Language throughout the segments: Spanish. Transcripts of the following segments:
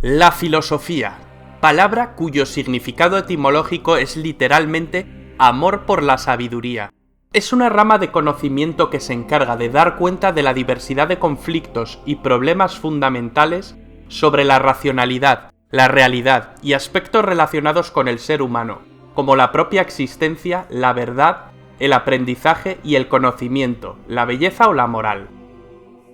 La filosofía, palabra cuyo significado etimológico es literalmente amor por la sabiduría. Es una rama de conocimiento que se encarga de dar cuenta de la diversidad de conflictos y problemas fundamentales sobre la racionalidad, la realidad y aspectos relacionados con el ser humano, como la propia existencia, la verdad, el aprendizaje y el conocimiento, la belleza o la moral.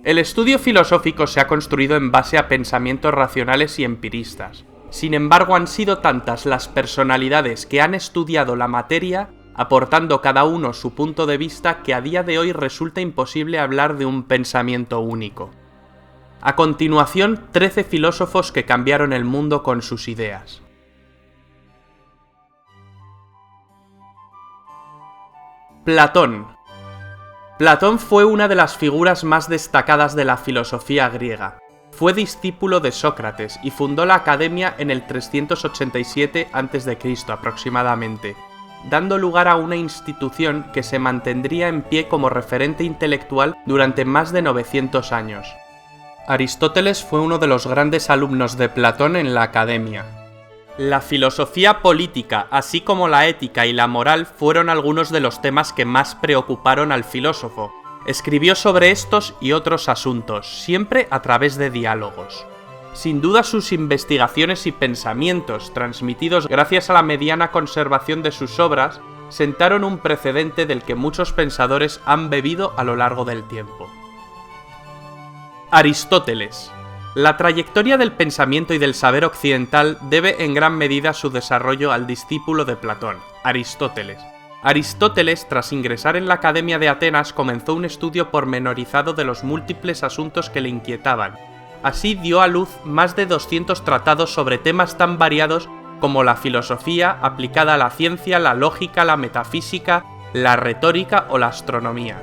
El estudio filosófico se ha construido en base a pensamientos racionales y empiristas. Sin embargo, han sido tantas las personalidades que han estudiado la materia, aportando cada uno su punto de vista, que a día de hoy resulta imposible hablar de un pensamiento único. A continuación, 13 filósofos que cambiaron el mundo con sus ideas. Platón. Platón fue una de las figuras más destacadas de la filosofía griega. Fue discípulo de Sócrates y fundó la Academia en el 387 a.C. aproximadamente, dando lugar a una institución que se mantendría en pie como referente intelectual durante más de 900 años. Aristóteles fue uno de los grandes alumnos de Platón en la Academia. La filosofía política, así como la ética y la moral, fueron algunos de los temas que más preocuparon al filósofo. Escribió sobre estos y otros asuntos, siempre a través de diálogos. Sin duda, sus investigaciones y pensamientos, transmitidos gracias a la mediana conservación de sus obras, sentaron un precedente del que muchos pensadores han bebido a lo largo del tiempo. Aristóteles. La trayectoria del pensamiento y del saber occidental debe en gran medida su desarrollo al discípulo de Platón, Aristóteles. Aristóteles, tras ingresar en la Academia de Atenas, comenzó un estudio pormenorizado de los múltiples asuntos que le inquietaban. Así dio a luz más de 200 tratados sobre temas tan variados como la filosofía aplicada a la ciencia, la lógica, la metafísica, la retórica o la astronomía.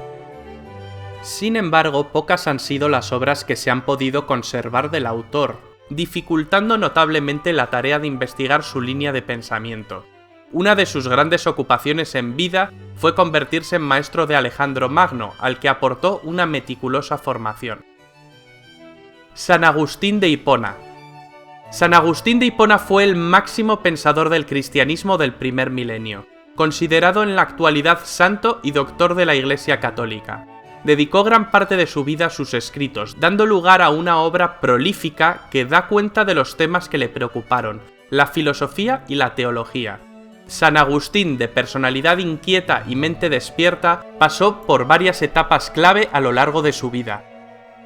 Sin embargo, pocas han sido las obras que se han podido conservar del autor, dificultando notablemente la tarea de investigar su línea de pensamiento. Una de sus grandes ocupaciones en vida fue convertirse en maestro de Alejandro Magno, al que aportó una meticulosa formación. San Agustín de Hipona. San Agustín de Hipona fue el máximo pensador del cristianismo del primer milenio, considerado en la actualidad santo y doctor de la Iglesia Católica. Dedicó gran parte de su vida a sus escritos, dando lugar a una obra prolífica que da cuenta de los temas que le preocuparon, la filosofía y la teología. San Agustín, de personalidad inquieta y mente despierta, pasó por varias etapas clave a lo largo de su vida.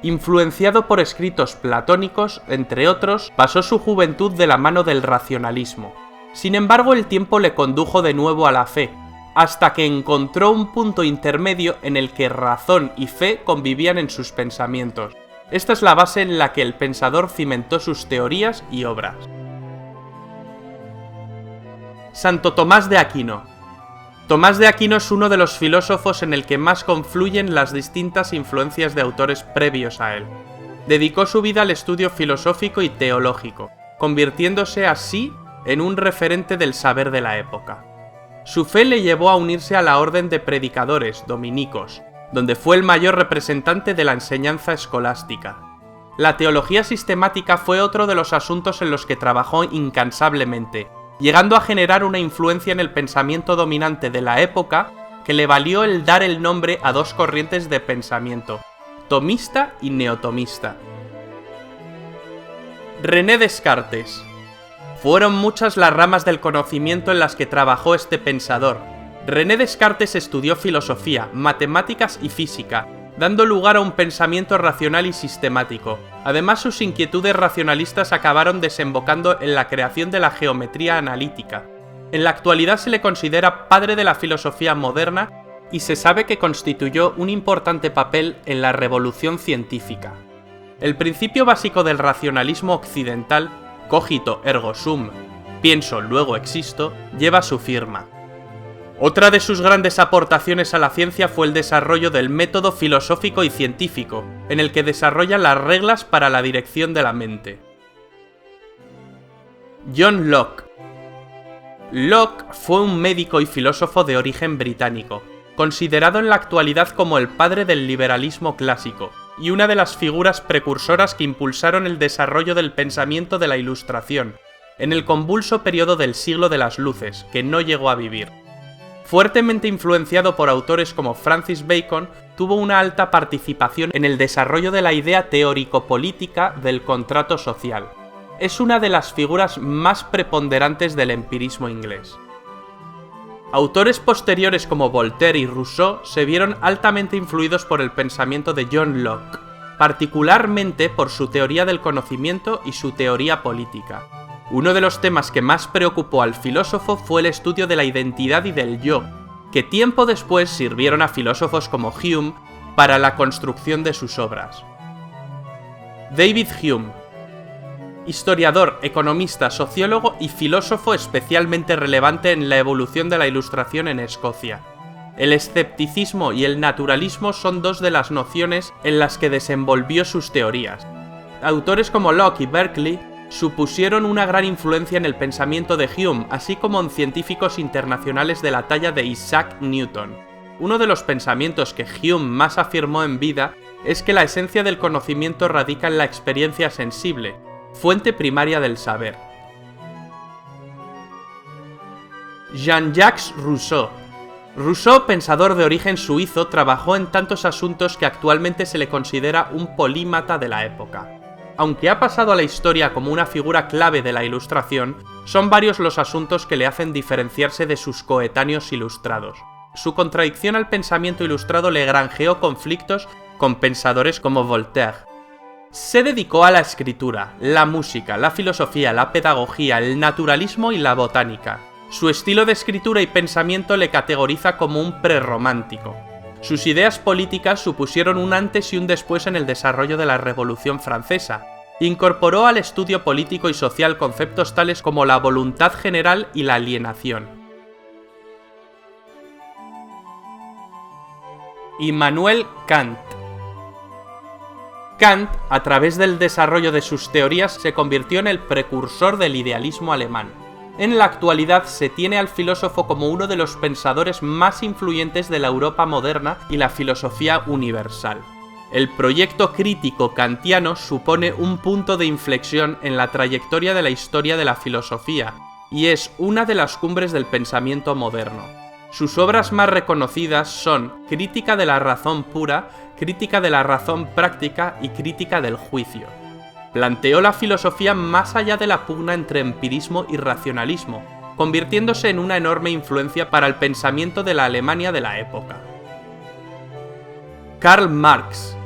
Influenciado por escritos platónicos, entre otros, pasó su juventud de la mano del racionalismo. Sin embargo, el tiempo le condujo de nuevo a la fe, hasta que encontró un punto intermedio en el que razón y fe convivían en sus pensamientos. Esta es la base en la que el pensador cimentó sus teorías y obras. Santo Tomás de Aquino. Tomás de Aquino es uno de los filósofos en el que más confluyen las distintas influencias de autores previos a él. Dedicó su vida al estudio filosófico y teológico, convirtiéndose así en un referente del saber de la época. Su fe le llevó a unirse a la orden de predicadores, dominicos, donde fue el mayor representante de la enseñanza escolástica. La teología sistemática fue otro de los asuntos en los que trabajó incansablemente, llegando a generar una influencia en el pensamiento dominante de la época que le valió el dar el nombre a dos corrientes de pensamiento, tomista y neotomista. René Descartes. Fueron muchas las ramas del conocimiento en las que trabajó este pensador. René Descartes estudió filosofía, matemáticas y física, dando lugar a un pensamiento racional y sistemático. Además, sus inquietudes racionalistas acabaron desembocando en la creación de la geometría analítica. En la actualidad se le considera padre de la filosofía moderna y se sabe que constituyó un importante papel en la revolución científica. El principio básico del racionalismo occidental, cogito ergo sum, pienso luego existo, lleva su firma. Otra de sus grandes aportaciones a la ciencia fue el desarrollo del método filosófico y científico, en el que desarrolla las reglas para la dirección de la mente. John Locke. Locke fue un médico y filósofo de origen británico, considerado en la actualidad como el padre del liberalismo clásico. y una de las figuras precursoras que impulsaron el desarrollo del pensamiento de la Ilustración, en el convulso periodo del siglo de las luces, que no llegó a vivir. Fuertemente influenciado por autores como Francis Bacon, tuvo una alta participación en el desarrollo de la idea teórico-política del contrato social. Es una de las figuras más preponderantes del empirismo inglés. Autores posteriores como Voltaire y Rousseau se vieron altamente influidos por el pensamiento de John Locke, particularmente por su teoría del conocimiento y su teoría política. Uno de los temas que más preocupó al filósofo fue el estudio de la identidad y del yo, que tiempo después sirvieron a filósofos como Hume para la construcción de sus obras. David Hume, historiador, economista, sociólogo y filósofo especialmente relevante en la evolución de la Ilustración en Escocia. El escepticismo y el naturalismo son dos de las nociones en las que desenvolvió sus teorías. Autores como Locke y Berkeley supusieron una gran influencia en el pensamiento de Hume, así como en científicos internacionales de la talla de Isaac Newton. Uno de los pensamientos que Hume más afirmó en vida es que la esencia del conocimiento radica en la experiencia sensible, fuente primaria del saber. Jean-Jacques Rousseau. Rousseau, pensador de origen suizo, trabajó en tantos asuntos que actualmente se le considera un polímata de la época. Aunque ha pasado a la historia como una figura clave de la Ilustración, son varios los asuntos que le hacen diferenciarse de sus coetáneos ilustrados. Su contradicción al pensamiento ilustrado le granjeó conflictos con pensadores como Voltaire. Se dedicó a la escritura, la música, la filosofía, la pedagogía, el naturalismo y la botánica. Su estilo de escritura y pensamiento le categoriza como un prerromántico. Sus ideas políticas supusieron un antes y un después en el desarrollo de la Revolución Francesa. Incorporó al estudio político y social conceptos tales como la voluntad general y la alienación. Immanuel Kant. Kant, a través del desarrollo de sus teorías, se convirtió en el precursor del idealismo alemán. En la actualidad se tiene al filósofo como uno de los pensadores más influyentes de la Europa moderna y la filosofía universal. El proyecto crítico kantiano supone un punto de inflexión en la trayectoria de la historia de la filosofía, y es una de las cumbres del pensamiento moderno. Sus obras más reconocidas son Crítica de la razón pura, Crítica de la razón práctica y Crítica del juicio. Planteó la filosofía más allá de la pugna entre empirismo y racionalismo, convirtiéndose en una enorme influencia para el pensamiento de la Alemania de la época. Karl Marx.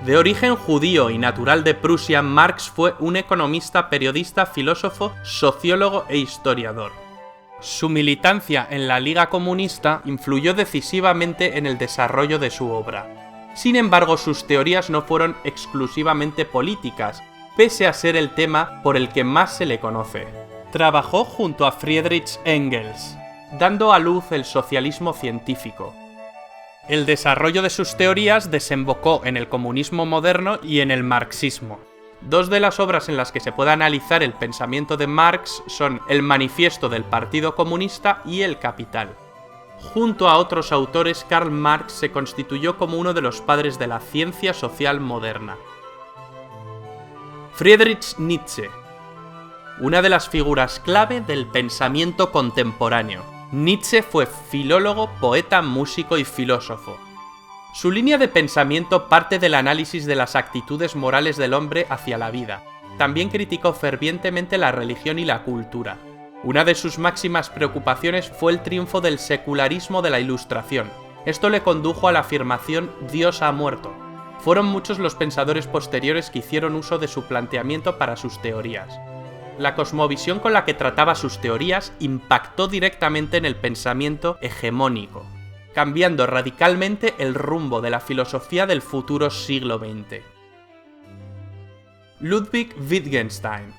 De origen judío y natural de Prusia, Marx fue un economista, periodista, filósofo, sociólogo e historiador. Su militancia en la Liga Comunista influyó decisivamente en el desarrollo de su obra. Sin embargo, sus teorías no fueron exclusivamente políticas, pese a ser el tema por el que más se le conoce. Trabajó junto a Friedrich Engels, dando a luz el socialismo científico. El desarrollo de sus teorías desembocó en el comunismo moderno y en el marxismo. Dos de las obras en las que se puede analizar el pensamiento de Marx son El Manifiesto del Partido Comunista y El Capital. Junto a otros autores, Karl Marx se constituyó como uno de los padres de la ciencia social moderna. Friedrich Nietzsche. Una de las figuras clave del pensamiento contemporáneo. Nietzsche fue filólogo, poeta, músico y filósofo. Su línea de pensamiento parte del análisis de las actitudes morales del hombre hacia la vida. También criticó fervientemente la religión y la cultura. Una de sus máximas preocupaciones fue el triunfo del secularismo de la Ilustración. Esto le condujo a la afirmación «Dios ha muerto». Fueron muchos los pensadores posteriores que hicieron uso de su planteamiento para sus teorías. La cosmovisión con la que trataba sus teorías impactó directamente en el pensamiento hegemónico, cambiando radicalmente el rumbo de la filosofía del futuro siglo XX. Ludwig Wittgenstein.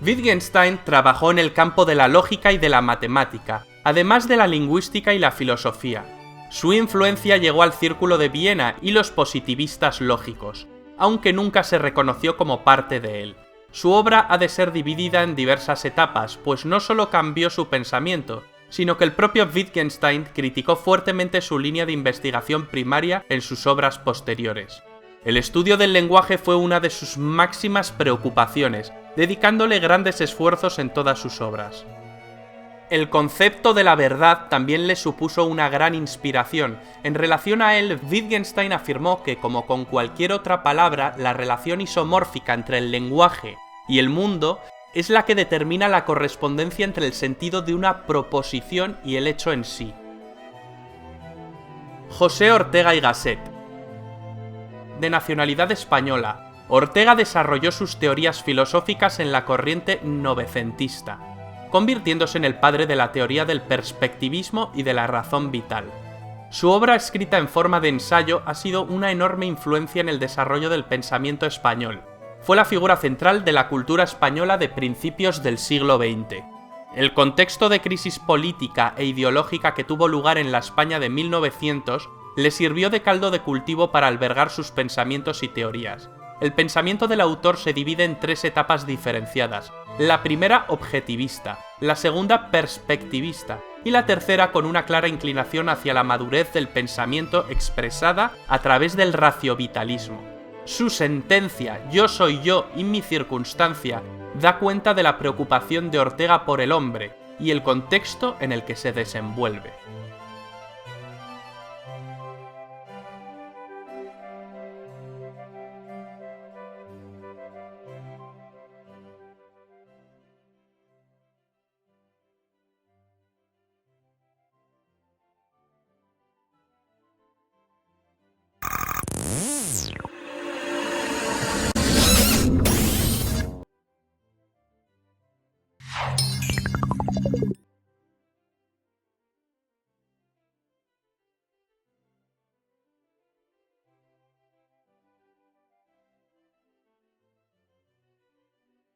Wittgenstein trabajó en el campo de la lógica y de la matemática, además de la lingüística y la filosofía. Su influencia llegó al Círculo de Viena y los positivistas lógicos, aunque nunca se reconoció como parte de él. Su obra ha de ser dividida en diversas etapas, pues no solo cambió su pensamiento, sino que el propio Wittgenstein criticó fuertemente su línea de investigación primaria en sus obras posteriores. El estudio del lenguaje fue una de sus máximas preocupaciones, dedicándole grandes esfuerzos en todas sus obras. El concepto de la verdad también le supuso una gran inspiración. En relación a él, Wittgenstein afirmó que, como con cualquier otra palabra, la relación isomórfica entre el lenguaje y el mundo es la que determina la correspondencia entre el sentido de una proposición y el hecho en sí. José Ortega y Gasset. De nacionalidad española, Ortega desarrolló sus teorías filosóficas en la corriente novecentista, convirtiéndose en el padre de la teoría del perspectivismo y de la razón vital. Su obra escrita en forma de ensayo ha sido una enorme influencia en el desarrollo del pensamiento español. Fue la figura central de la cultura española de principios del siglo XX. El contexto de crisis política e ideológica que tuvo lugar en la España de 1900 le sirvió de caldo de cultivo para albergar sus pensamientos y teorías. El pensamiento del autor se divide en tres etapas diferenciadas: la primera objetivista, la segunda perspectivista y la tercera con una clara inclinación hacia la madurez del pensamiento expresada a través del raciovitalismo. Su sentencia "Yo soy yo y mi circunstancia" da cuenta de la preocupación de Ortega por el hombre y el contexto en el que se desenvuelve.